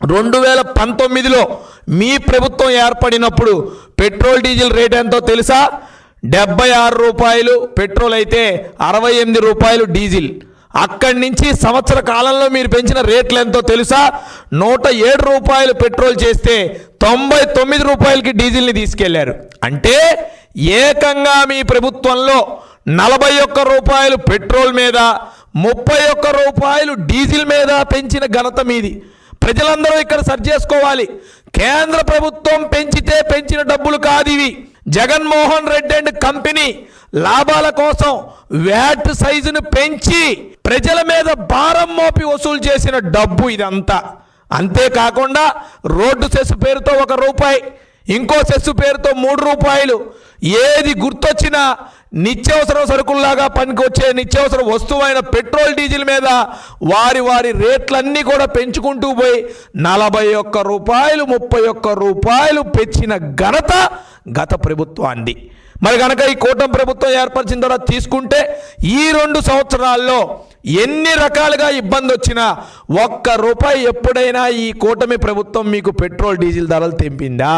2019లో మీ ప్రభుత్వం ఏర్పడినప్పుడు petrol diesel rate ఎంతో తెలుసా? 76 రూపాయలు పెట్రోల్ అయితే 68 రూపాయలు డీజిల్. అక్కడి నుంచి సంవత్సర కాలంలో మీరు పెంచిన రేట్లు ఎంతో తెలుసా? 107 రూపాయలు పెట్రోల్ చేస్తే 99 రూపాయలకి డీజిల్ని తీసుకెళ్లారు. అంటే ఏకంగా మీ ప్రభుత్వంలో 41 రూపాయలు పెట్రోల్ మీద 31 రూపాయలు డీజిల్ మీద పెంచిన ఘనత మీది. ప్రజలందరూ ఇక్కడ సరి చేసుకోవాలి. కేంద్ర ప్రభుత్వం పెంచితే పెంచిన డబ్బులు కాదు ఇవి. జగన్మోహన్ రెడ్డి అండ్ కంపెనీ లాభాల కోసం వ్యాట్ సైజును పెంచి ప్రజల మీద భారం మోపి వసూలు చేసిన డబ్బు ఇదంతా. అంతేకాకుండా రోడ్డు సెస్ పేరుతో 1 రూపాయి, ఇంకో సెస్ పేరుతో 3 రూపాయలు, ఏది గుర్తొచ్చినా నిత్యావసర సరుకుల్లాగా పనికొచ్చే నిత్యావసర వస్తువైన పెట్రోల్ డీజిల్ మీద వారి రేట్లన్నీ కూడా పెంచుకుంటూ పోయి 41 రూపాయలు 31 రూపాయలు పెంచిన ఘనత గత ప్రభుత్వాన్ని. మరి కనుక ఈ కూటమి ప్రభుత్వం ఏర్పరిచిన తర్వాత తీసుకుంటే ఈ 2 సంవత్సరాల్లో ఎన్ని రకాలుగా ఇబ్బంది వచ్చినా 1 రూపాయి ఎప్పుడైనా ఈ కూటమి ప్రభుత్వం మీకు పెట్రోల్ డీజిల్ ధరలు తెంపిందా?